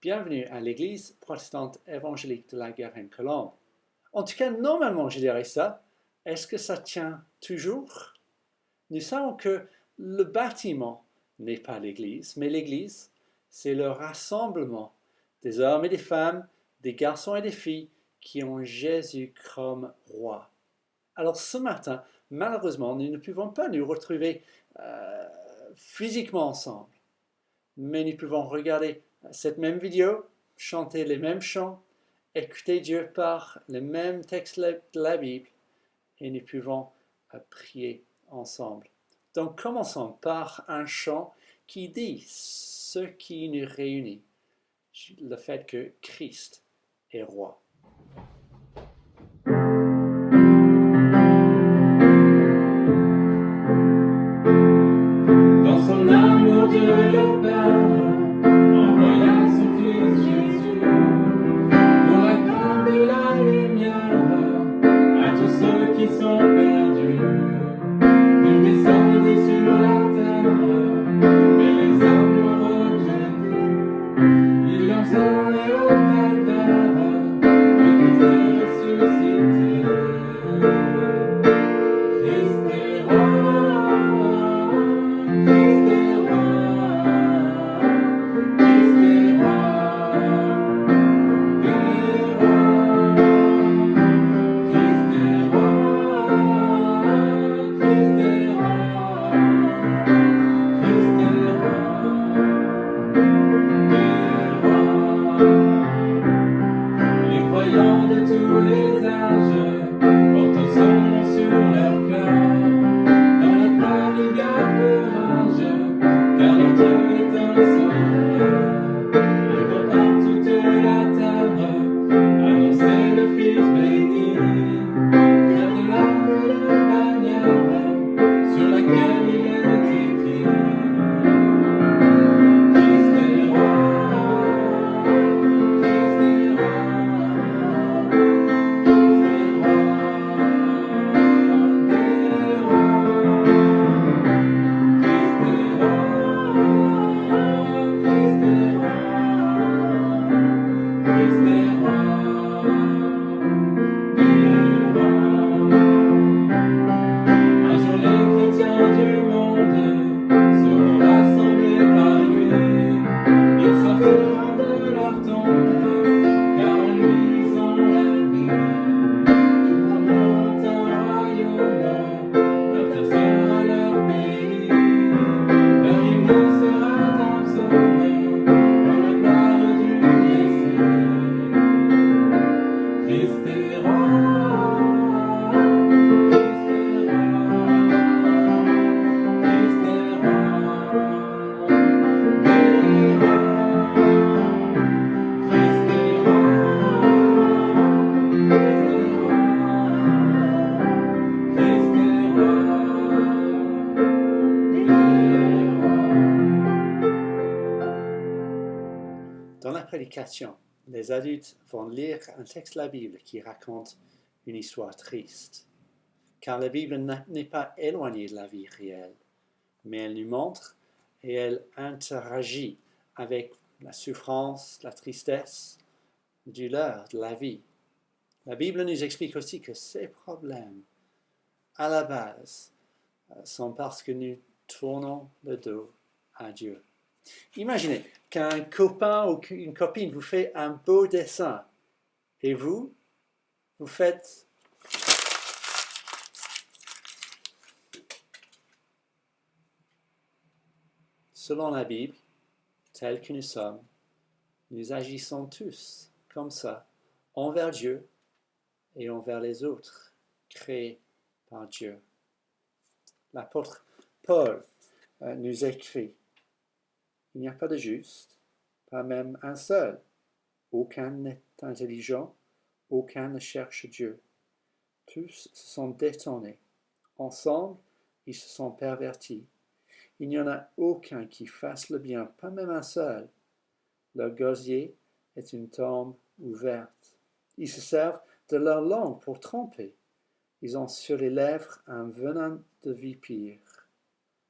Bienvenue à l'église protestante évangélique de la Garenne-Colombes. En tout cas, normalement, je dirais ça. Est-ce que ça tient toujours? Nous savons que le bâtiment n'est pas l'église, mais l'église, c'est le rassemblement des hommes et des femmes, des garçons et des filles qui ont Jésus comme roi. Alors ce matin, malheureusement, nous ne pouvons pas nous retrouver physiquement ensemble, mais nous pouvons regarder cette même vidéo, chanter les mêmes chants, écouter Dieu par les mêmes textes de la Bible et nous pouvons prier ensemble. Donc commençons par un chant qui dit ce qui nous réunit, le fait que Christ est roi. Dans son amour, Dieu le Père envoya son Fils Jésus pour accorder la lumière à tous ceux qui sont perdus. Il descendit sur la terre, mais les hommes l'ont rejeté. Il leur allait au calvaire, mais Christ est ressuscité. Christ est roi, Christ est roi, Christ est roi des rois. Christ est roi, Christ est roi, Christ est roi des rois. Les croyants de tous les âges portent son nom sur leur cœur. Dans notre cœur il y a courage, car notre Dieu est un sauveur. Il va par toute la terre annoncer le Fils béni, faire de l'arbre la bannière sur laquelle il est écrit. Christ est roi, Christ est roi, Christ est roi des rois. Christ est roi, Christ est roi, Christ est roi des rois. Un jour les chrétiens du monde seront rassemblés par lui. Ils sortiront de leur tombe, car en lui ils ont la vie. Ils formeront un royaume, leur terre sera leur pays. Leur hymne sera un psaume, dans la gloire du Messie. Christ est roi, Christ est roi, Christ est roi des rois. Christ est roi, Christ est roi, Christ est roi des rois. Dans la prédication, les adultes vont lire un texte de la Bible qui raconte une histoire triste, car la Bible n'est pas éloignée de la vie réelle, mais elle nous montre et elle interagit avec la souffrance, la tristesse, la douleur de la vie. La Bible nous explique aussi que ces problèmes, à la base, sont parce que nous tournons le dos à Dieu. Imaginez qu'un copain ou une copine vous fait un beau dessin et vous faites selon la Bible, tels que nous sommes, nous agissons tous comme ça, envers Dieu et envers les autres, créés par Dieu. L'apôtre Paul nous écrit: il n'y a pas de juste, pas même un seul. Aucun n'est intelligent, aucun ne cherche Dieu. Tous se sont détournés. Ensemble, ils se sont pervertis. Il n'y en a aucun qui fasse le bien, pas même un seul. Leur gosier est une tombe ouverte. Ils se servent de leur langue pour tromper. Ils ont sur les lèvres un venin de vipère.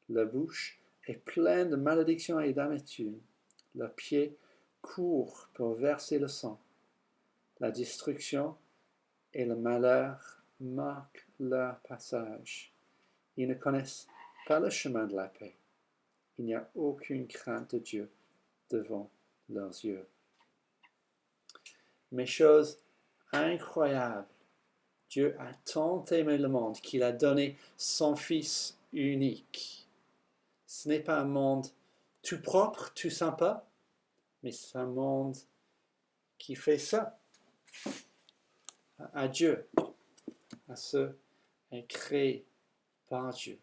Leur bouche est pleine de malédiction et d'amertume. Leurs pieds courent pour verser le sang. La destruction et le malheur marquent leur passage. Ils ne connaissent pas le chemin de la paix. Il n'y a aucune crainte de Dieu devant leurs yeux. Mais chose incroyable, Dieu a tant aimé le monde qu'il a donné son Fils unique. Ce n'est pas un monde tout propre, tout sympa, mais c'est un monde qui fait ça à Dieu, à ceux créés par Dieu.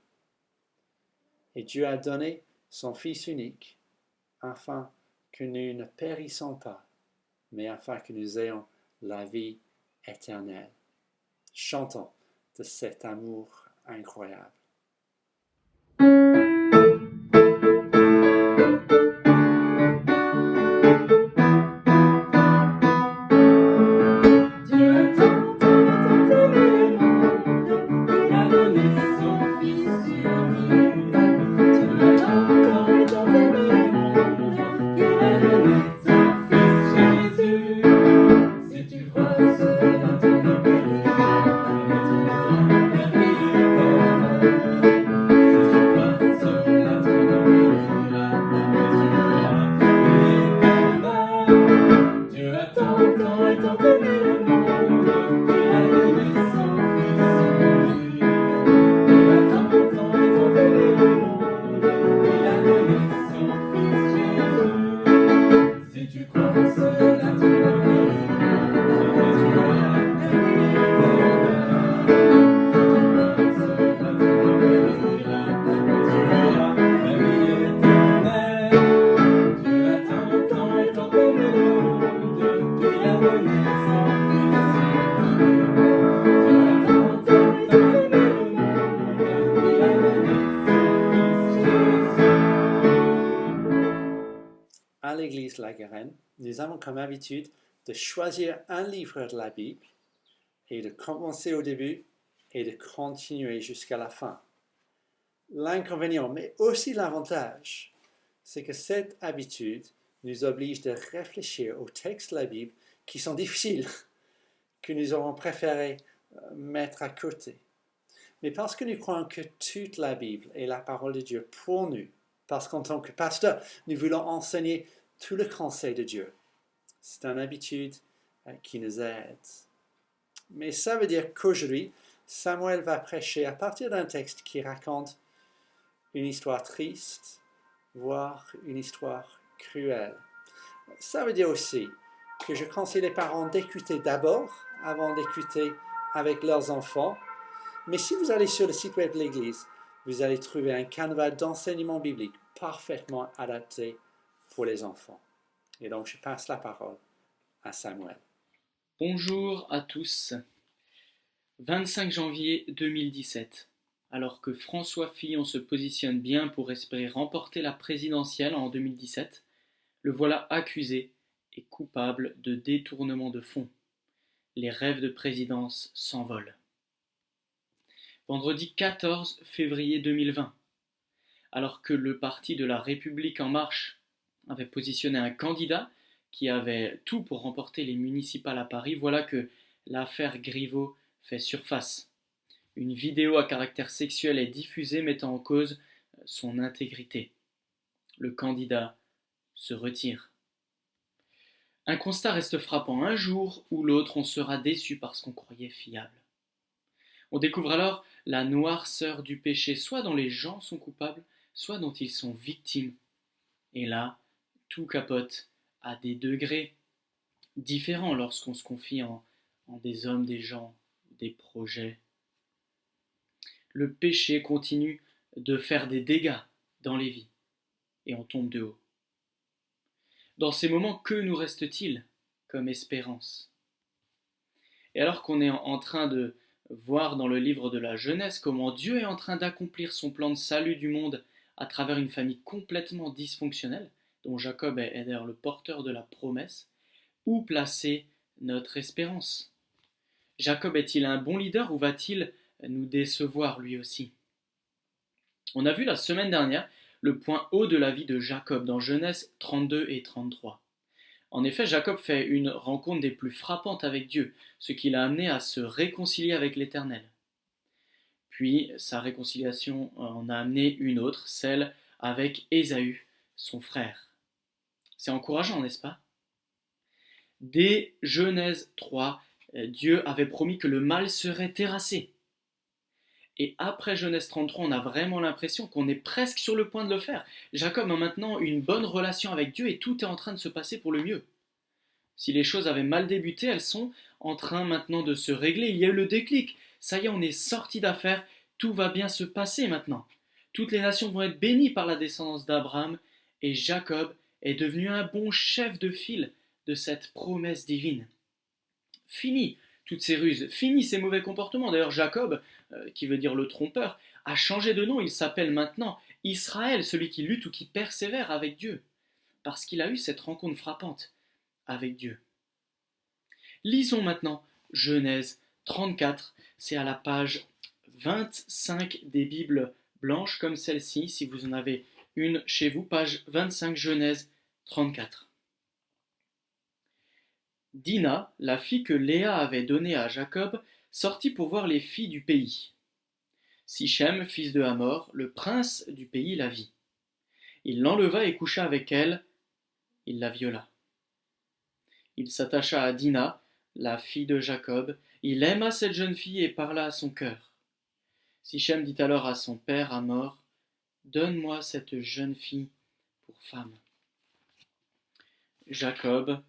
Et Dieu a donné son Fils unique afin que nous ne périssons pas, mais afin que nous ayons la vie éternelle. Chantons de cet amour incroyable. À l'église La Garenne, nous avons comme habitude de choisir un livre de la Bible et de commencer au début et de continuer jusqu'à la fin. L'inconvénient, mais aussi l'avantage, c'est que cette habitude nous oblige de réfléchir aux textes de la Bible qui sont difficiles, que nous aurons préféré mettre à côté. Mais parce que nous croyons que toute la Bible est la parole de Dieu pour nous, parce qu'en tant que pasteur, nous voulons enseigner tout le conseil de Dieu. C'est une habitude qui nous aide. Mais ça veut dire qu'aujourd'hui, Samuel va prêcher à partir d'un texte qui raconte une histoire triste, voire une histoire cruelle. Ça veut dire aussi que je conseille les parents d'écouter d'abord, avant d'écouter avec leurs enfants. Mais si vous allez sur le site web de l'Église, vous allez trouver un canevas d'enseignement biblique parfaitement adapté pour les enfants. Et donc, je passe la parole à Samuel. Bonjour à tous. 25 janvier 2017. Alors que François Fillon se positionne bien pour espérer remporter la présidentielle en 2017, le voilà accusé et coupable de détournement de fonds. Les rêves de présidence s'envolent. Vendredi 14 février 2020, alors que le parti de la République en marche avait positionné un candidat qui avait tout pour remporter les municipales à Paris, voilà que l'affaire Griveaux fait surface. Une vidéo à caractère sexuel est diffusée mettant en cause son intégrité. Le candidat se retire. Un constat reste frappant. Un jour ou l'autre, on sera déçu parce qu'on croyait fiable. On découvre alors la noirceur du péché, soit dont les gens sont coupables, soit dont ils sont victimes. Et là, tout capote à des degrés différents lorsqu'on se confie en des hommes, des gens, des projets. Le péché continue de faire des dégâts dans les vies et on tombe de haut. Dans ces moments, que nous reste-t-il comme espérance? Et alors qu'on est en train de voir dans le livre de la Genèse comment Dieu est en train d'accomplir son plan de salut du monde à travers une famille complètement dysfonctionnelle, dont Jacob est d'ailleurs le porteur de la promesse, où placer notre espérance? Jacob est-il un bon leader ou va-t-il nous décevoir lui aussi? On a vu la semaine dernière le point haut de la vie de Jacob dans Genèse 32 et 33. En effet, Jacob fait une rencontre des plus frappantes avec Dieu, ce qui l'a amené à se réconcilier avec l'Éternel. Puis sa réconciliation en a amené une autre, celle avec Ésaü, son frère. C'est encourageant, n'est-ce pas? Dès Genèse 3, Dieu avait promis que le mal serait terrassé. Et après Genèse 33, on a vraiment l'impression qu'on est presque sur le point de le faire. Jacob a maintenant une bonne relation avec Dieu et tout est en train de se passer pour le mieux. Si les choses avaient mal débuté, elles sont en train maintenant de se régler. Il y a eu le déclic. Ça y est, on est sorti d'affaires. Tout va bien se passer maintenant. Toutes les nations vont être bénies par la descendance d'Abraham et Jacob est devenu un bon chef de file de cette promesse divine. Fini toutes ces ruses, fini ces mauvais comportements. D'ailleurs, Jacob, qui veut dire le trompeur, a changé de nom. Il s'appelle maintenant Israël, celui qui lutte ou qui persévère avec Dieu, parce qu'il a eu cette rencontre frappante avec Dieu. Lisons maintenant Genèse 34, c'est à la page 25 des Bibles blanches comme celle-ci, si vous en avez une chez vous, page 25 Genèse 34. Dina, la fille que Léa avait donnée à Jacob, sortit pour voir les filles du pays. Sichem, fils de Hamor, le prince du pays, la vit. Il l'enleva et coucha avec elle, il la viola. Il s'attacha à Dina, la fille de Jacob, il aima cette jeune fille et parla à son cœur. Sichem dit alors à son père Hamor, « Donne-moi cette jeune fille pour femme. » Jacob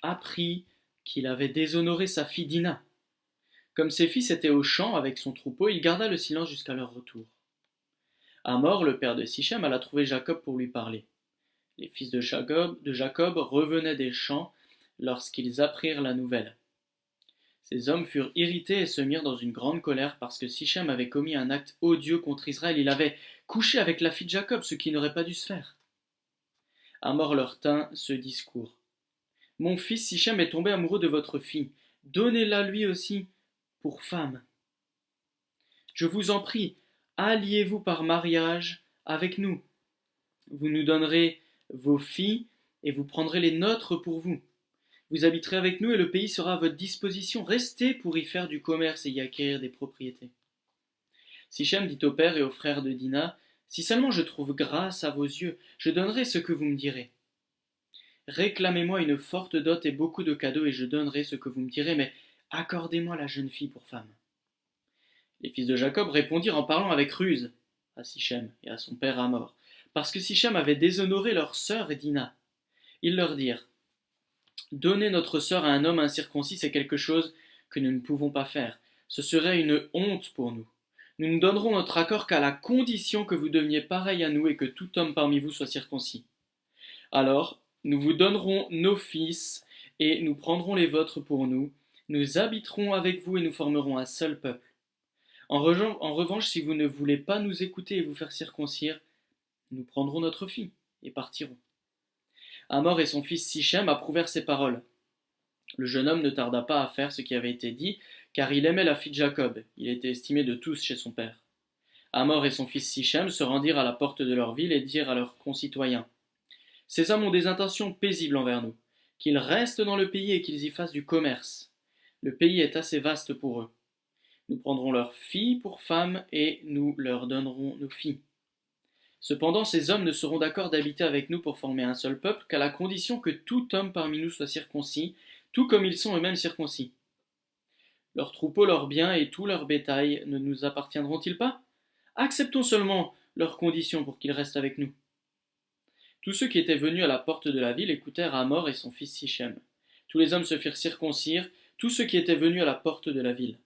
apprit qu'il avait déshonoré sa fille Dina. Comme ses fils étaient au champ avec son troupeau, il garda le silence jusqu'à leur retour. Hamor, le père de Sichem, alla trouver Jacob pour lui parler. Les fils de Jacob revenaient des champs lorsqu'ils apprirent la nouvelle. Ces hommes furent irrités et se mirent dans une grande colère parce que Sichem avait commis un acte odieux contre Israël. Il avait couché avec la fille de Jacob, ce qui n'aurait pas dû se faire. Hamor leur tint ce discours. « Mon fils Sichem est tombé amoureux de votre fille. Donnez-la lui aussi pour femme. Je vous en prie, alliez-vous par mariage avec nous. Vous nous donnerez vos filles et vous prendrez les nôtres pour vous. Vous habiterez avec nous et le pays sera à votre disposition. Restez pour y faire du commerce et y acquérir des propriétés. » Sichem dit au père et aux frères de Dina, « Si seulement je trouve grâce à vos yeux, je donnerai ce que vous me direz. Réclamez-moi une forte dot et beaucoup de cadeaux et je donnerai ce que vous me direz, mais accordez-moi la jeune fille pour femme. » Les fils de Jacob répondirent en parlant avec ruse à Sichem et à son père Hamor, parce que Sichem avait déshonoré leur sœur Dina. Ils leur dirent, « Donner notre sœur à un homme incirconcis, c'est quelque chose que nous ne pouvons pas faire. Ce serait une honte pour nous. Nous ne donnerons notre accord qu'à la condition que vous deveniez pareil à nous et que tout homme parmi vous soit circoncis. Alors, nous vous donnerons nos fils et nous prendrons les vôtres pour nous. Nous habiterons avec vous et nous formerons un seul peuple. En revanche, si vous ne voulez pas nous écouter et vous faire circoncire, nous prendrons notre fille et partirons. » Hamor et son fils Sichem approuvèrent ces paroles. Le jeune homme ne tarda pas à faire ce qui avait été dit, car il aimait la fille de Jacob. Il était estimé de tous chez son père. Hamor et son fils Sichem se rendirent à la porte de leur ville et dirent à leurs concitoyens, « Ces hommes ont des intentions paisibles envers nous, qu'ils restent dans le pays et qu'ils y fassent du commerce. Le pays est assez vaste pour eux. Nous prendrons leurs filles pour femmes et nous leur donnerons nos filles. Cependant, ces hommes ne seront d'accord d'habiter avec nous pour former un seul peuple qu'à la condition que tout homme parmi nous soit circoncis, tout comme ils sont eux-mêmes circoncis. Leurs troupeaux, leurs biens et tout leur bétail ne nous appartiendront-ils pas? Acceptons seulement leurs conditions pour qu'ils restent avec nous. » Tous ceux qui étaient venus à la porte de la ville écoutèrent Hamor et son fils Sichem. Tous les hommes se firent circoncire, tous ceux qui étaient venus à la porte de la ville.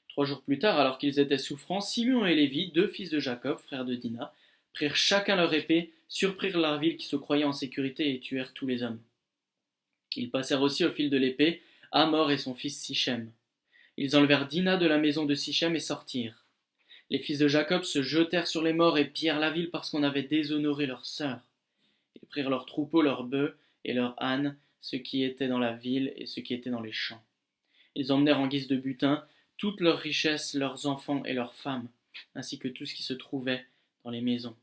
3 jours plus tard, alors qu'ils étaient souffrants, Simeon et Lévi, 2 fils de Jacob, frères de Dina, prirent chacun leur épée, surprirent la ville qui se croyait en sécurité et tuèrent tous les hommes. Ils passèrent aussi au fil de l'épée Hamor et son fils Sichem. Ils enlevèrent Dina de la maison de Sichem et sortirent. Les fils de Jacob se jetèrent sur les morts et pillèrent la ville parce qu'on avait déshonoré leur sœur. Ils prirent leurs troupeaux, leurs bœufs et leurs ânes, ceux qui étaient dans la ville et ceux qui étaient dans les champs. Ils emmenèrent en guise de butin toutes leurs richesses, leurs enfants et leurs femmes, ainsi que tout ce qui se trouvait dans les maisons.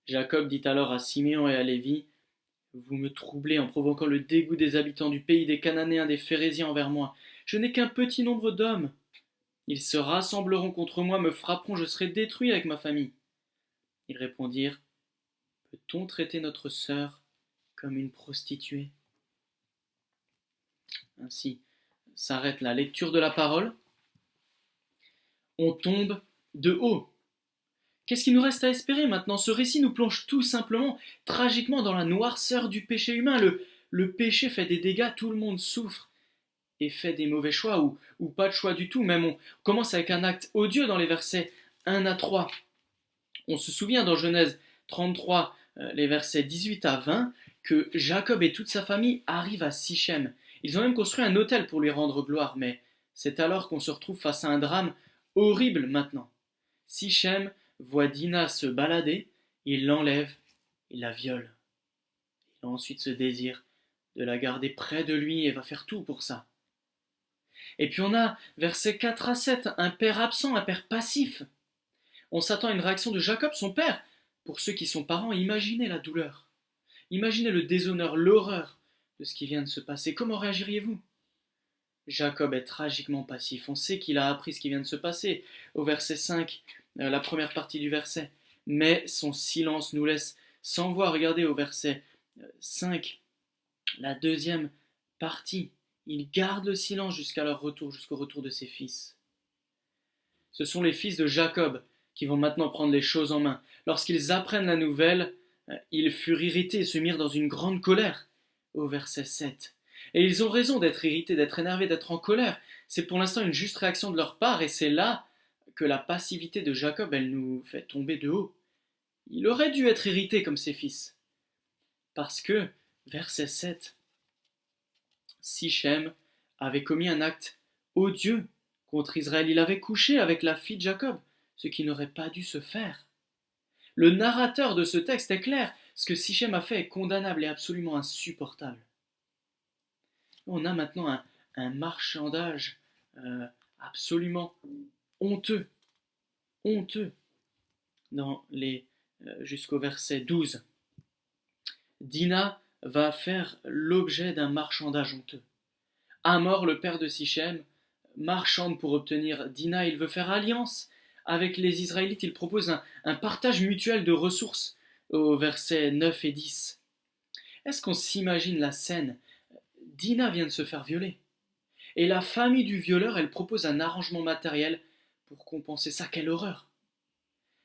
Jacob dit alors à Siméon et à Lévi, Vous me troublez en provoquant le dégoût des habitants du pays, des Cananéens, des Phéréziens envers moi. Je n'ai qu'un petit nombre d'hommes. Ils se rassembleront contre moi, me frapperont, je serai détruit avec ma famille. » Ils répondirent, « Peut-on traiter notre sœur comme une prostituée ?» Ainsi s'arrête la lecture de la parole. On tombe de haut. Qu'est-ce qu'il nous reste à espérer maintenant? Ce récit nous plonge tout simplement, tragiquement, dans la noirceur du péché humain. Le péché fait des dégâts, tout le monde souffre et fait des mauvais choix ou pas de choix du tout. Même on commence avec un acte odieux dans les versets 1 à 3. On se souvient dans Genèse 33, les versets 18 à 20, que Jacob et toute sa famille arrivent à Sichem. Ils ont même construit un autel pour lui rendre gloire, mais c'est alors qu'on se retrouve face à un drame horrible maintenant. Sichem voit Dina se balader, il l'enlève, il la viole. Il a ensuite ce désir de la garder près de lui et va faire tout pour ça. Et puis on a, versets 4 à 7, un père absent, un père passif. On s'attend à une réaction de Jacob, son père. Pour ceux qui sont parents, imaginez la douleur. Imaginez le déshonneur, l'horreur de ce qui vient de se passer. Comment réagiriez-vous? Jacob est tragiquement passif. On sait qu'il a appris ce qui vient de se passer. Au verset 5, la première partie du verset. Mais son silence nous laisse sans voix. Regardez au verset 5, la deuxième partie. Il garde le silence jusqu'à leur retour, jusqu'au retour de ses fils. Ce sont les fils de Jacob qui vont maintenant prendre les choses en main. Lorsqu'ils apprennent la nouvelle, ils furent irrités et se mirent dans une grande colère. Au verset 7. Et ils ont raison d'être irrités, d'être énervés, d'être en colère. C'est pour l'instant une juste réaction de leur part, et c'est là que la passivité de Jacob, elle nous fait tomber de haut. Il aurait dû être irrité comme ses fils. Parce que, verset 7, Sichem avait commis un acte odieux contre Israël. Il avait couché avec la fille de Jacob, ce qui n'aurait pas dû se faire. Le narrateur de ce texte est clair. Ce que Sichem a fait est condamnable et absolument insupportable. On a maintenant un marchandage absolument honteux, jusqu'au verset 12. Dina va faire l'objet d'un marchandage honteux. Hamor, le père de Sichem, marchande pour obtenir Dina. Il veut faire alliance avec les Israélites. Il propose un partage mutuel de ressources au verset 9 et 10. Est-ce qu'on s'imagine la scène? Dina vient de se faire violer. Et la famille du violeur, elle propose un arrangement matériel pour compenser ça. Quelle horreur!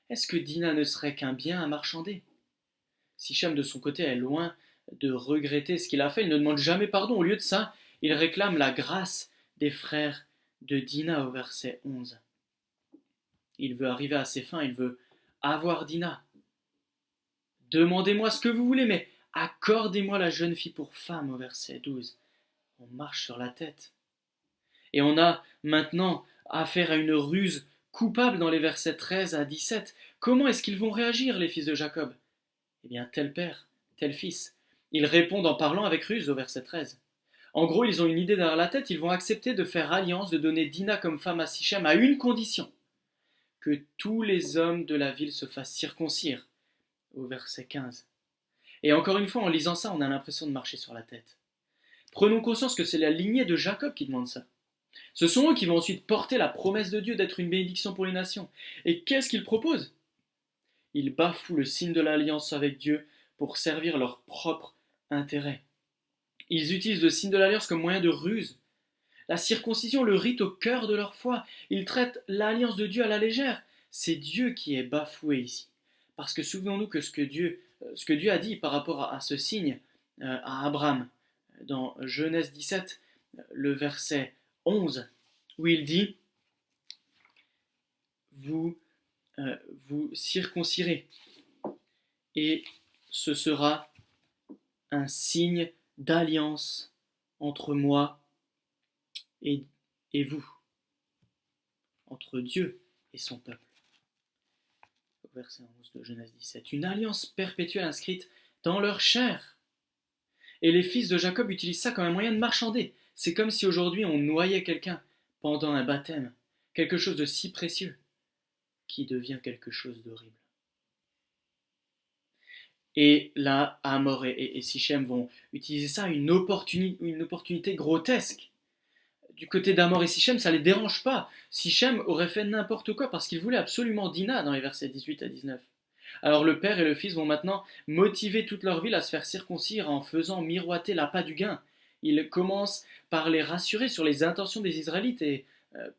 Est-ce que Dina ne serait qu'un bien à marchander? Sichem, de son côté, est loin de regretter ce qu'il a fait. Il ne demande jamais pardon. Au lieu de ça, il réclame la grâce des frères de Dina au verset 11. Il veut arriver à ses fins, il veut avoir Dina. Demandez-moi ce que vous voulez, mais accordez-moi la jeune fille pour femme au verset 12. On marche sur la tête. Et on a maintenant affaire à une ruse coupable dans les versets 13 à 17. Comment est-ce qu'ils vont réagir, les fils de Jacob? Eh bien, tel père, tel fils. Ils répondent en parlant avec ruse au verset 13. En gros, ils ont une idée derrière la tête, ils vont accepter de faire alliance, de donner Dina comme femme à Sichem à une condition, que tous les hommes de la ville se fassent circoncire, au verset 15. Et encore une fois, en lisant ça, on a l'impression de marcher sur la tête. Prenons conscience que c'est la lignée de Jacob qui demande ça. Ce sont eux qui vont ensuite porter la promesse de Dieu d'être une bénédiction pour les nations. Et qu'est-ce qu'ils proposent? Ils bafouent le signe de l'alliance avec Dieu pour servir leur propre intérêt. Ils utilisent le signe de l'alliance comme moyen de ruse. La circoncision, le rite au cœur de leur foi. Ils traitent l'alliance de Dieu à la légère. C'est Dieu qui est bafoué ici. Parce que souvenons-nous que ce que Dieu a dit par rapport à ce signe à Abraham, dans Genèse 17, le verset 11, où il dit « Vous circoncirez, et ce sera un signe d'alliance entre moi et vous, entre Dieu et son peuple. » Au verset 11 de Genèse 17. Une alliance perpétuelle inscrite dans leur chair. Et les fils de Jacob utilisent ça comme un moyen de marchander. C'est comme si aujourd'hui on noyait quelqu'un pendant un baptême, quelque chose de si précieux qui devient quelque chose d'horrible. Et là, Hamor et Sichem vont utiliser ça, une opportunité grotesque. Du côté d'Hamor et Sichem, ça ne les dérange pas. Sichem aurait fait n'importe quoi parce qu'il voulait absolument Dina dans les versets 18 à 19. Alors le père et le fils vont maintenant motiver toute leur ville à se faire circoncire en faisant miroiter l'appât du gain. Ils commencent par les rassurer sur les intentions des Israélites et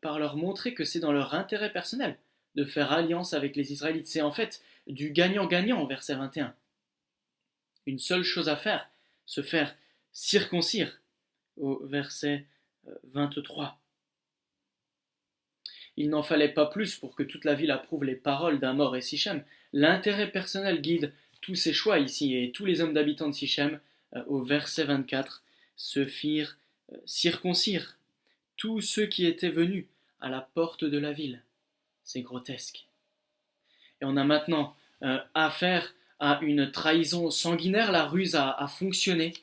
par leur montrer que c'est dans leur intérêt personnel de faire alliance avec les Israélites. C'est en fait du gagnant-gagnant, verset 21. Une seule chose à faire, se faire circoncire, au verset 23. Il n'en fallait pas plus pour que toute la ville approuve les paroles d'Hamor et Sichem. L'intérêt personnel guide tous ces choix ici, et tous les hommes d'habitants de Sichem, au verset 24, se firent circoncire. Tous ceux qui étaient venus à la porte de la ville. C'est grotesque. Et on a maintenant affaire à une trahison sanguinaire. La ruse a fonctionné.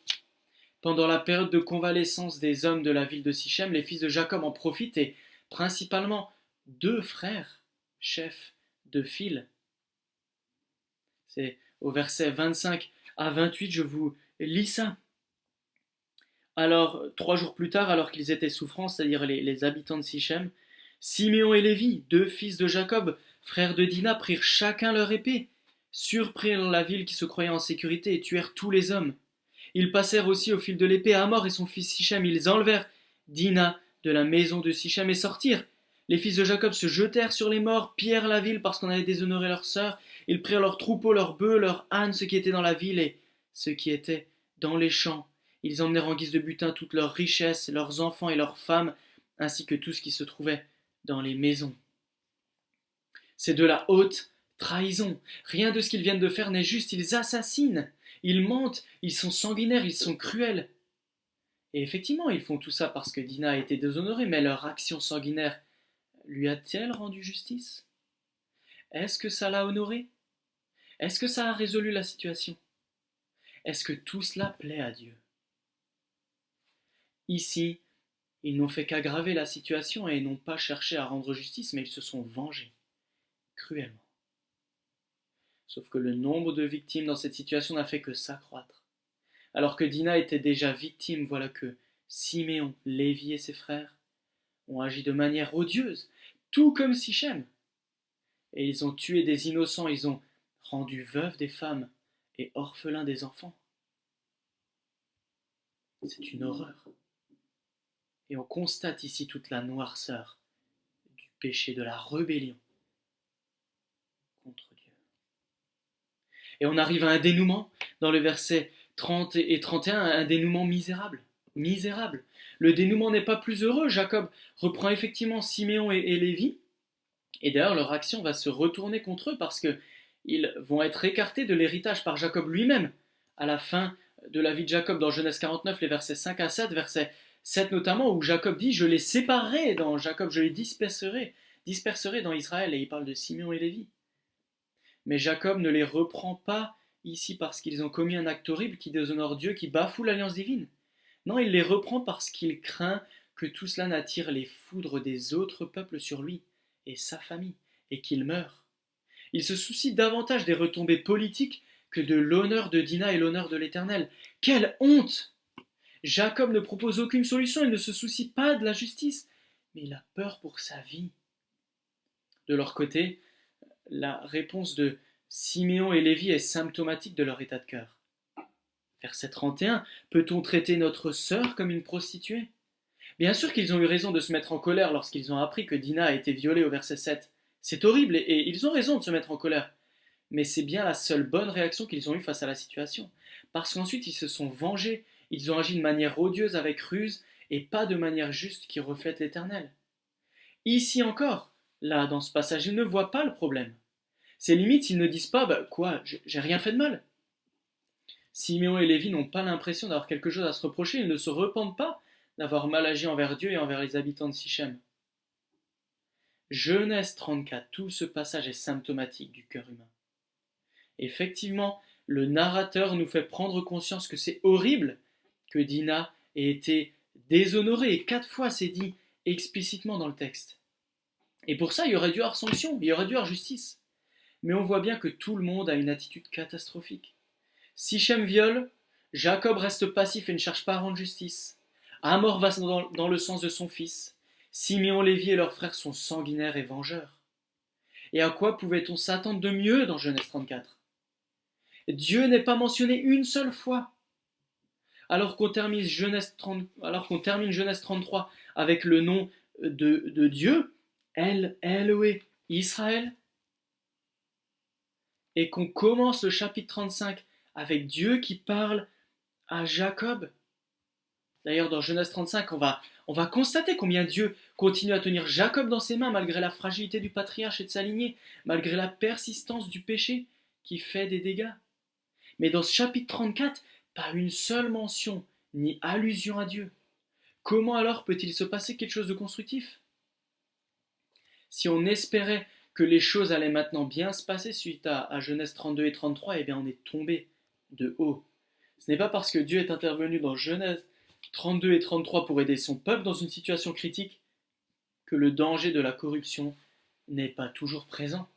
Pendant la période de convalescence des hommes de la ville de Sichem, les fils de Jacob en profitent et principalement 2 frères, chefs de file. C'est au verset 25 à 28, je vous lis ça. Alors, 3 jours plus tard, alors qu'ils étaient souffrants, c'est-à-dire les habitants de Sichem, Siméon et Lévi, 2 fils de Jacob, frères de Dina, prirent chacun leur épée, surprirent la ville qui se croyait en sécurité et tuèrent tous les hommes. Ils passèrent aussi au fil de l'épée à Hamor et son fils Sichem. Ils enlevèrent Dina de la maison de Sichem et sortirent. Les fils de Jacob se jetèrent sur les morts, pillèrent la ville parce qu'on avait déshonoré leur sœur. Ils prirent leurs troupeaux, leurs bœufs, leurs ânes, ce qui était dans la ville et ce qui était dans les champs. Ils emmenèrent en guise de butin toutes leurs richesses, leurs enfants et leurs femmes, ainsi que tout ce qui se trouvait dans les maisons. C'est de la haute trahison. Rien de ce qu'ils viennent de faire n'est juste. Ils assassinent, ils mentent, ils sont sanguinaires, ils sont cruels. Et effectivement, ils font tout ça parce que Dina a été déshonorée, mais leur action sanguinaire lui a-t-elle rendu justice? Est-ce que ça l'a honorée? Est-ce que ça a résolu la situation? Est-ce que tout cela plaît à Dieu? Ici, ils n'ont fait qu'aggraver la situation et n'ont pas cherché à rendre justice, mais ils se sont vengés, cruellement. Sauf que le nombre de victimes dans cette situation n'a fait que s'accroître. Alors que Dina était déjà victime, voilà que Siméon, Lévi et ses frères ont agi de manière odieuse, tout comme Sichem. Et ils ont tué des innocents, ils ont rendu veuves des femmes et orphelins des enfants. C'est une horreur. Et on constate ici toute la noirceur du péché, de la rébellion contre Dieu. Et on arrive à un dénouement dans le verset 30 et 31, un dénouement misérable. Misérable. Le dénouement n'est pas plus heureux. Jacob reprend effectivement Siméon et Lévi. Et d'ailleurs, leur action va se retourner contre eux parce qu'ils vont être écartés de l'héritage par Jacob lui-même. À la fin de la vie de Jacob, dans Genèse 49, les versets 5 à 7, verset 7 notamment, où Jacob dit « Je les séparerai dans Jacob, je les disperserai dans Israël ». Et il parle de Siméon et Lévi. Mais Jacob ne les reprend pas ici parce qu'ils ont commis un acte horrible qui déshonore Dieu, qui bafoue l'alliance divine. Non, il les reprend parce qu'il craint que tout cela n'attire les foudres des autres peuples sur lui et sa famille, et qu'il meure. Il se soucie davantage des retombées politiques que de l'honneur de Dina et l'honneur de l'Éternel. Quelle honte! Jacob ne propose aucune solution, il ne se soucie pas de la justice, mais il a peur pour sa vie. De leur côté, la réponse de Siméon et Lévi est symptomatique de leur état de cœur. Verset 31, peut-on traiter notre sœur comme une prostituée? Bien sûr qu'ils ont eu raison de se mettre en colère lorsqu'ils ont appris que Dina a été violée au verset 7. C'est horrible et ils ont raison de se mettre en colère. Mais c'est bien la seule bonne réaction qu'ils ont eue face à la situation. Parce qu'ensuite ils se sont vengés, ils ont agi de manière odieuse avec ruse et pas de manière juste qui reflète l'Éternel. Ici encore, là dans ce passage, ils ne voient pas le problème. C'est limite s'ils ne disent pas « quoi, j'ai rien fait de mal ». Siméon et Lévi n'ont pas l'impression d'avoir quelque chose à se reprocher, ils ne se repentent pas d'avoir mal agi envers Dieu et envers les habitants de Sichem. Genèse 34, tout ce passage est symptomatique du cœur humain. Effectivement, le narrateur nous fait prendre conscience que c'est horrible que Dina ait été déshonorée, et 4 fois c'est dit explicitement dans le texte. Et pour ça, il y aurait dû avoir sanction, il y aurait dû avoir justice. Mais on voit bien que tout le monde a une attitude catastrophique. Sichem viole, Jacob reste passif et ne cherche pas à rendre justice. Hamor va dans le sens de son fils. Siméon, Lévi et leurs frères sont sanguinaires et vengeurs. Et à quoi pouvait-on s'attendre de mieux dans Genèse 34? Dieu n'est pas mentionné une seule fois. Alors qu'on termine Genèse 33 avec le nom de Dieu, Elohé, Israël, et qu'on commence le chapitre 35 avec Dieu qui parle à Jacob. D'ailleurs, dans Genèse 35, on va constater combien Dieu continue à tenir Jacob dans ses mains malgré la fragilité du patriarche et de sa lignée, malgré la persistance du péché qui fait des dégâts. Mais dans ce chapitre 34, pas une seule mention ni allusion à Dieu. Comment alors peut-il se passer quelque chose de constructif? Si on espérait que les choses allaient maintenant bien se passer suite à Genèse 32 et 33, eh bien on est tombé de haut. Ce n'est pas parce que Dieu est intervenu dans Genèse 32 et 33 pour aider son peuple dans une situation critique que le danger de la corruption n'est pas toujours présent.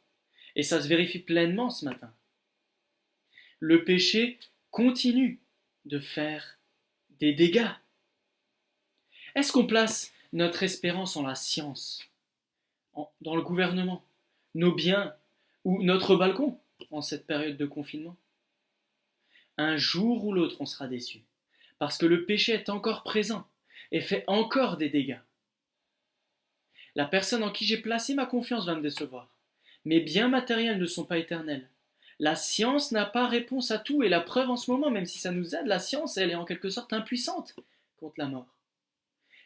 Et ça se vérifie pleinement ce matin. Le péché continue de faire des dégâts. Est-ce qu'on place notre espérance en la science, dans le gouvernement, nos biens ou notre balcon en cette période de confinement? Un jour ou l'autre, on sera déçu, parce que le péché est encore présent et fait encore des dégâts. La personne en qui j'ai placé ma confiance va me décevoir. Mes biens matériels ne sont pas éternels. La science n'a pas réponse à tout, et la preuve en ce moment, même si ça nous aide, la science, elle est en quelque sorte impuissante contre la mort.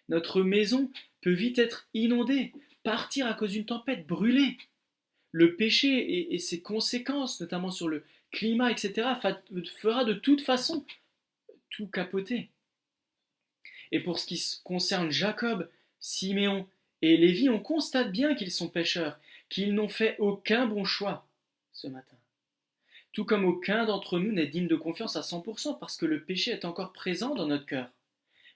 Notre maison peut vite être inondée, partir à cause d'une tempête, brûler. Le péché et ses conséquences, notamment sur le climat, etc., fera de toute façon tout capoter. Et pour ce qui concerne Jacob, Siméon et Lévi, on constate bien qu'ils sont pécheurs, qu'ils n'ont fait aucun bon choix ce matin. Tout comme aucun d'entre nous n'est digne de confiance à 100% parce que le péché est encore présent dans notre cœur.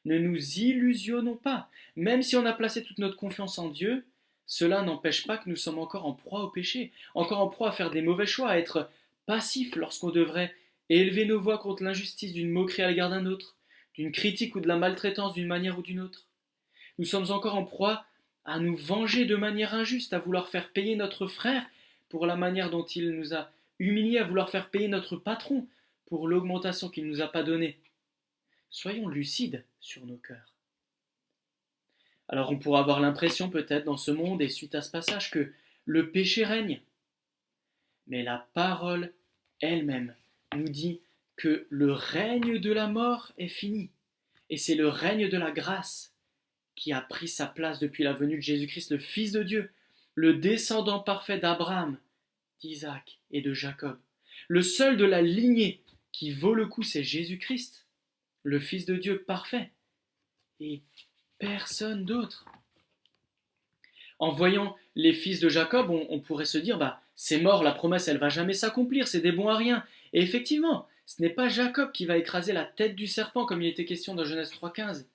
Ne nous illusionnons pas. Même si on a placé toute notre confiance en Dieu, cela n'empêche pas que nous sommes encore en proie au péché, encore en proie à faire des mauvais choix, à être passifs lorsqu'on devrait élever nos voix contre l'injustice d'une moquerie à l'égard d'un autre, d'une critique ou de la maltraitance d'une manière ou d'une autre. Nous sommes encore en proie à nous venger de manière injuste, à vouloir faire payer notre frère pour la manière dont il nous a humiliés, à vouloir faire payer notre patron pour l'augmentation qu'il ne nous a pas donnée. Soyons lucides sur nos cœurs. Alors on pourra avoir l'impression peut-être dans ce monde et suite à ce passage que le péché règne. Mais la parole elle-même nous dit que le règne de la mort est fini. Et c'est le règne de la grâce qui a pris sa place depuis la venue de Jésus-Christ, le Fils de Dieu, le descendant parfait d'Abraham, d'Isaac et de Jacob. Le seul de la lignée qui vaut le coup, c'est Jésus-Christ, le Fils de Dieu parfait, et personne d'autre. En voyant les fils de Jacob, on pourrait se dire, c'est mort, la promesse, elle va jamais s'accomplir, c'est des bons à rien. Et effectivement, ce n'est pas Jacob qui va écraser la tête du serpent, comme il était question dans Genèse 3,15.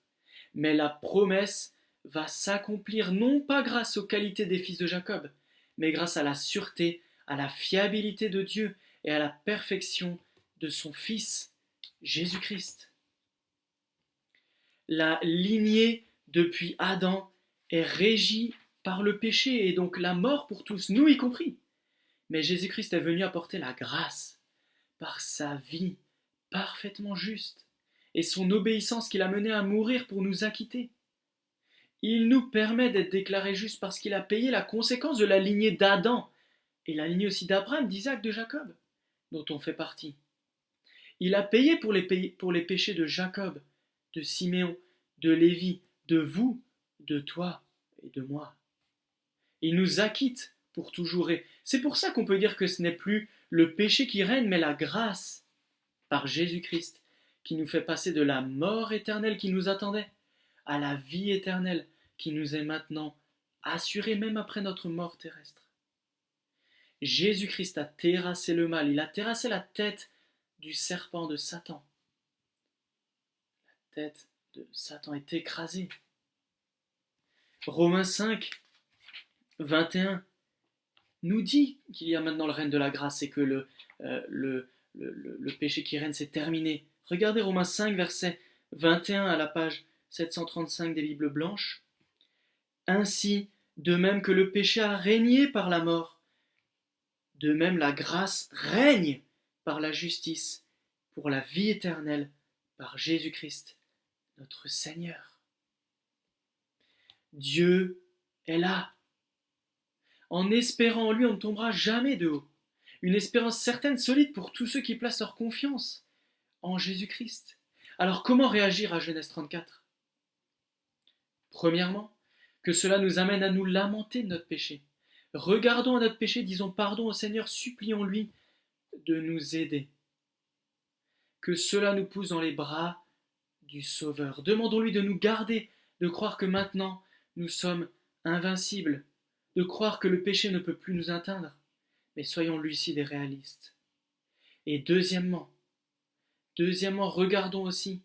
Mais la promesse va s'accomplir non pas grâce aux qualités des fils de Jacob, mais grâce à la sûreté, à la fiabilité de Dieu et à la perfection de son Fils, Jésus-Christ. La lignée depuis Adam est régie par le péché et donc la mort pour tous, nous y compris. Mais Jésus-Christ est venu apporter la grâce par sa vie parfaitement juste et son obéissance qui l'a mené à mourir pour nous acquitter. Il nous permet d'être déclarés justes parce qu'il a payé la conséquence de la lignée d'Adam et la lignée aussi d'Abraham, d'Isaac, de Jacob, dont on fait partie. Il a payé pour les péchés de Jacob, de Siméon, de Lévi, de vous, de toi et de moi. Il nous acquitte pour toujours. Et c'est pour ça qu'on peut dire que ce n'est plus le péché qui règne, mais la grâce par Jésus-Christ qui nous fait passer de la mort éternelle qui nous attendait à la vie éternelle qui nous est maintenant assurée même après notre mort terrestre. Jésus-Christ a terrassé le mal, il a terrassé la tête du serpent de Satan. La tête de Satan est écrasée. Romains 5, 21 nous dit qu'il y a maintenant le règne de la grâce et que le péché qui règne, c'est terminé. Regardez Romains 5, verset 21 à la page 735 des Bibles blanches. Ainsi, de même que le péché a régné par la mort, de même la grâce règne par la justice, pour la vie éternelle, par Jésus-Christ, notre Seigneur. Dieu est là. En espérant en lui, on ne tombera jamais de haut. Une espérance certaine, solide pour tous ceux qui placent leur confiance en Jésus-Christ. Alors comment réagir à Genèse 34 ? Premièrement, que cela nous amène à nous lamenter de notre péché. Regardons à notre péché, disons pardon au Seigneur, supplions-lui de nous aider. Que cela nous pousse dans les bras du Sauveur. Demandons-lui de nous garder, de croire que maintenant nous sommes invincibles, de croire que le péché ne peut plus nous atteindre. Mais soyons lucides et réalistes. Et deuxièmement, regardons aussi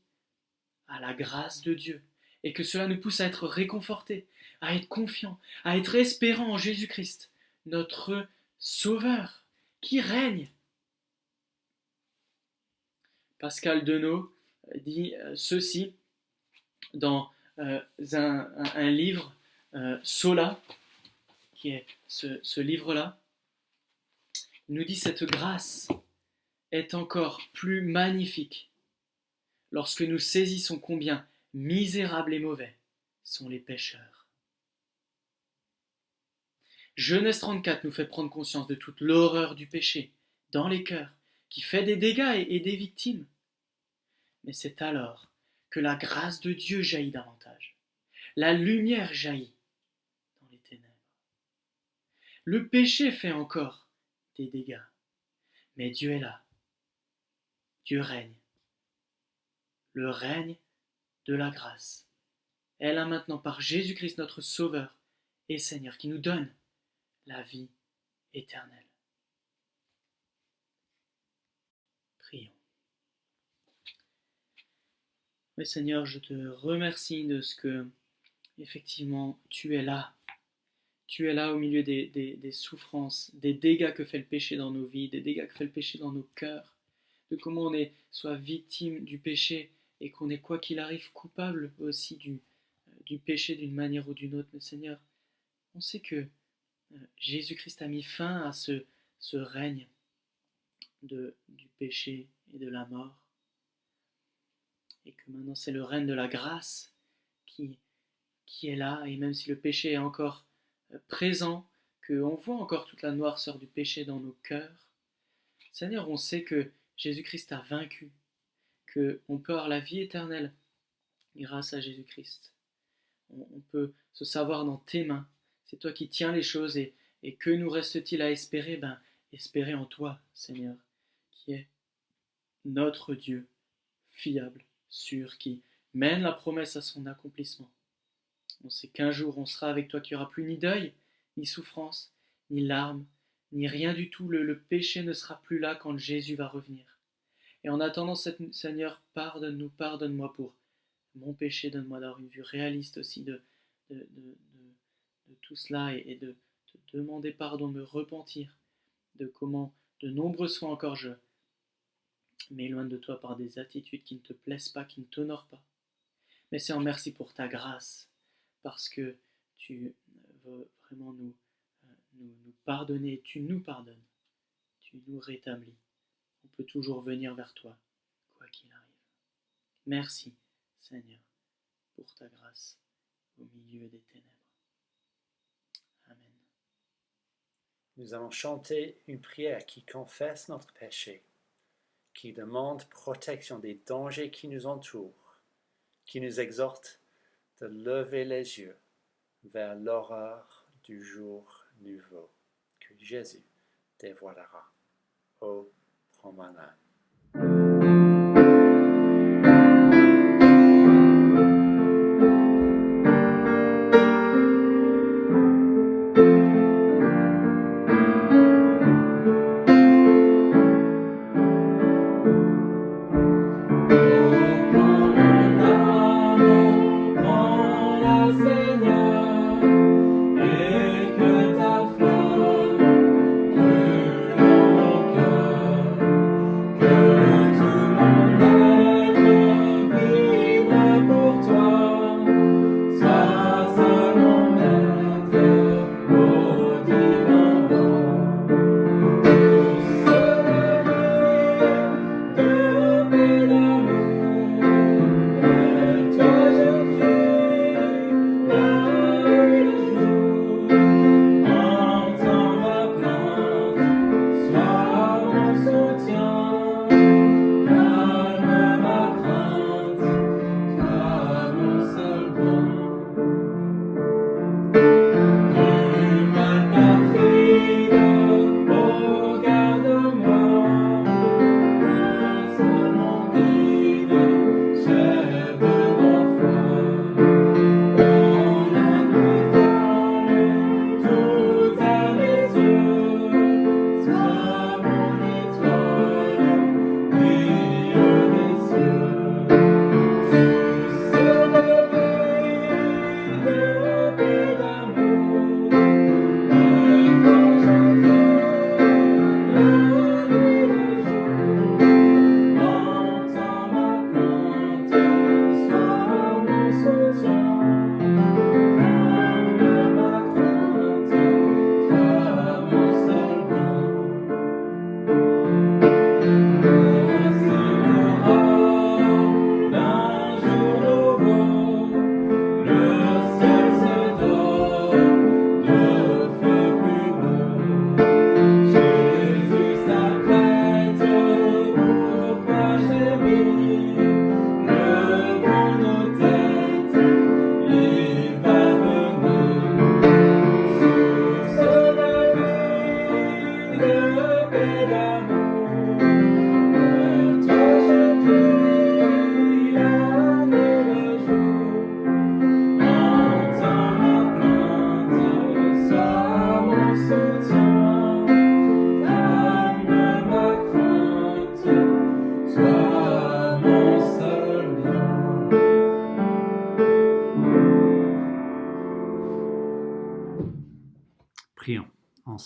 à la grâce de Dieu et que cela nous pousse à être réconfortés, à être confiants, à être espérants en Jésus-Christ, notre Sauveur, qui règne. Pascal Denot dit ceci dans un livre, Sola, qui est ce livre-là. Il nous dit: cette grâce est encore plus magnifique lorsque nous saisissons combien misérables et mauvais sont les pécheurs. Genèse 34 nous fait prendre conscience de toute l'horreur du péché dans les cœurs, qui fait des dégâts et des victimes. Mais c'est alors que la grâce de Dieu jaillit davantage. La lumière jaillit dans les ténèbres. Le péché fait encore des dégâts, mais Dieu est là. Dieu règne. Le règne de la grâce est là maintenant par Jésus-Christ notre Sauveur et Seigneur, qui nous donne la vie éternelle. Prions. Oui, Seigneur, je te remercie de ce que, effectivement, tu es là. Tu es là au milieu des souffrances, des dégâts que fait le péché dans nos vies, des dégâts que fait le péché dans nos cœurs, de comment on est soit victime du péché et qu'on est, quoi qu'il arrive, coupable aussi du péché d'une manière ou d'une autre. Mais Seigneur, on sait que Jésus-Christ a mis fin à ce règne du péché et de la mort. Et que maintenant c'est le règne de la grâce qui est là. Et même si le péché est encore présent, qu'on voit encore toute la noirceur du péché dans nos cœurs, Seigneur, on sait que Jésus-Christ a vaincu, qu'on peut avoir la vie éternelle grâce à Jésus-Christ. On peut se savoir dans tes mains. C'est toi qui tiens les choses et que nous reste-t-il à espérer ? Espérer en toi, Seigneur, qui est notre Dieu, fiable, sûr, qui mène la promesse à son accomplissement. On sait qu'un jour on sera avec toi, qu'il n'y aura plus ni deuil, ni souffrance, ni larmes, ni rien du tout. Le péché ne sera plus là quand Jésus va revenir. Et en attendant, Seigneur, pardonne-nous, pardonne-moi pour mon péché, donne-moi d'avoir une vue réaliste aussi de tout cela et de te demander pardon, de me repentir de comment de nombreuses fois encore je m'éloigne de toi par des attitudes qui ne te plaisent pas, qui ne t'honorent pas. Mais Seigneur, merci pour ta grâce, parce que tu veux vraiment nous pardonner, tu nous pardonnes, tu nous rétablis. On peut toujours venir vers toi, quoi qu'il arrive. Merci, Seigneur, pour ta grâce au milieu des ténèbres. Amen. Nous allons chanter une prière qui confesse notre péché, qui demande protection des dangers qui nous entourent, qui nous exhorte de lever les yeux vers l'horreur du jour nouveau que Jésus dévoilera. Ô, prends ma âme. Que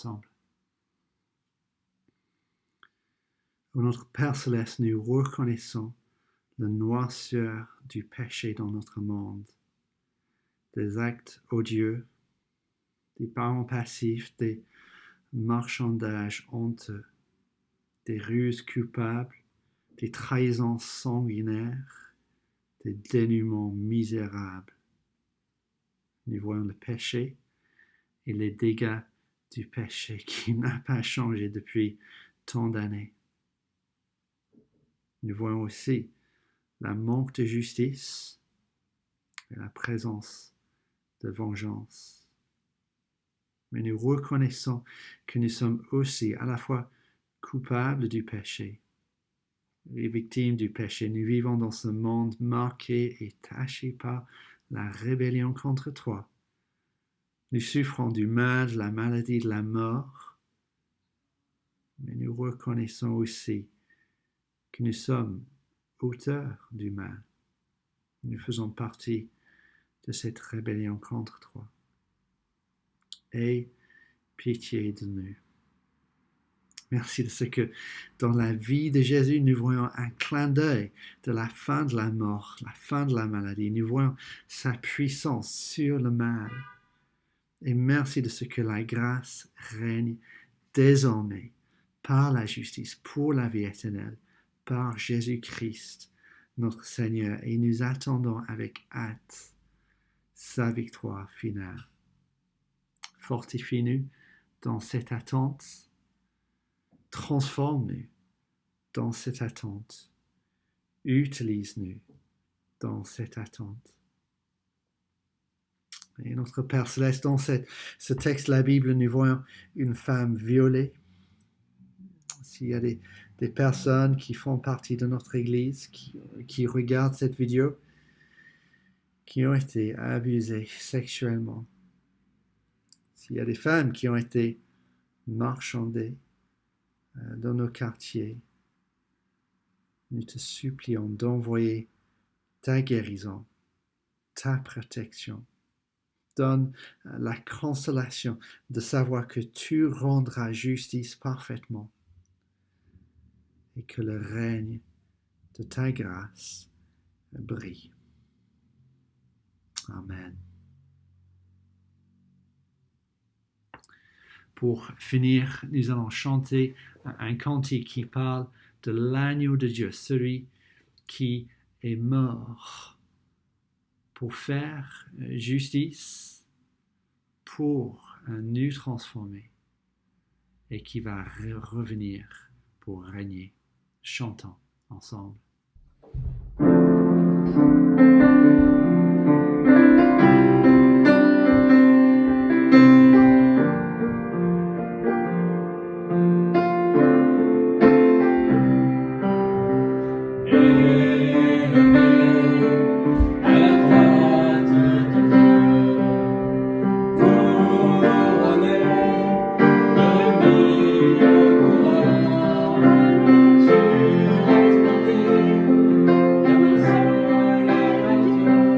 ensemble. Ô notre Père Céleste, nous reconnaissons la noirceur du péché dans notre monde, des actes odieux, des parents passifs, des marchandages honteux, des ruses coupables, des trahisons sanguinaires, des dénouements misérables. Nous voyons le péché et les dégâts du péché qui n'a pas changé depuis tant d'années. Nous voyons aussi la manque de justice et la présence de vengeance. Mais nous reconnaissons que nous sommes aussi à la fois coupables du péché et victimes du péché. Nous vivons dans ce monde marqué et taché par la rébellion contre toi. Nous souffrons du mal, de la maladie, de la mort. Mais nous reconnaissons aussi que nous sommes auteurs du mal. Nous faisons partie de cette rébellion contre toi. Aie pitié de nous. Merci de ce que dans la vie de Jésus, nous voyons un clin d'œil de la fin de la mort, la fin de la maladie. Nous voyons sa puissance sur le mal. Et merci de ce que la grâce règne désormais par la justice, pour la vie éternelle, par Jésus-Christ, notre Seigneur. Et nous attendons avec hâte sa victoire finale. Fortifie-nous dans cette attente. Transforme-nous dans cette attente. Utilise-nous dans cette attente. Et notre Père Céleste, dans ce texte de la Bible, nous voyons une femme violée. S'il y a des personnes qui font partie de notre Église, qui regardent cette vidéo, qui ont été abusées sexuellement, s'il y a des femmes qui ont été marchandées dans nos quartiers, nous te supplions d'envoyer ta guérison, ta protection. Donne la consolation de savoir que tu rendras justice parfaitement et que le règne de ta grâce brille. Amen. Pour finir, nous allons chanter un cantique qui parle de l'agneau de Dieu, celui qui est mort pour faire justice pour nous transformer et qui va revenir pour régner. Chantons ensemble. Transporté comme un seul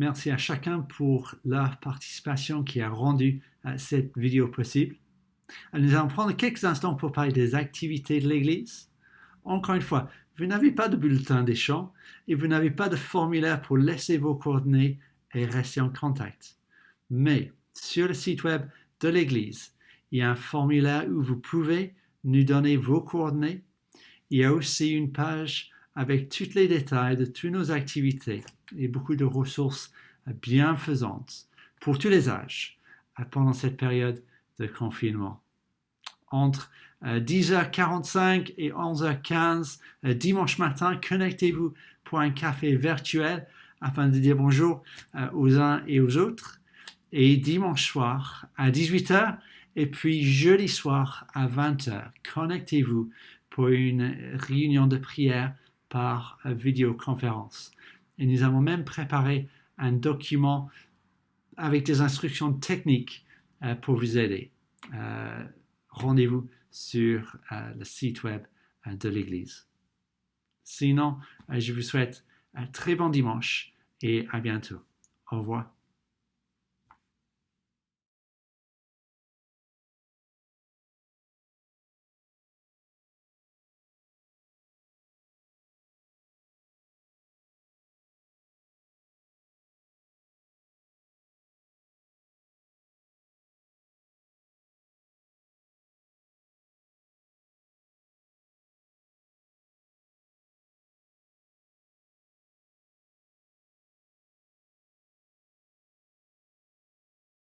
merci à chacun pour leur participation qui a rendu cette vidéo possible. Nous allons prendre quelques instants pour parler des activités de l'Église. Encore une fois, vous n'avez pas de bulletin des chants et vous n'avez pas de formulaire pour laisser vos coordonnées et rester en contact. Mais sur le site web de l'Église, il y a un formulaire où vous pouvez nous donner vos coordonnées. Il y a aussi une page avec tous les détails de toutes nos activités et beaucoup de ressources bienfaisantes pour tous les âges pendant cette période de confinement. Entre 10h45 et 11h15 dimanche matin, connectez-vous pour un café virtuel afin de dire bonjour aux uns et aux autres. Et dimanche soir à 18h et puis jeudi soir à 20h, connectez-vous pour une réunion de prière par vidéoconférence. Et nous avons même préparé un document avec des instructions techniques pour vous aider. Rendez-vous sur le site web de l'Église. Sinon, je vous souhaite un très bon dimanche et à bientôt. Au revoir.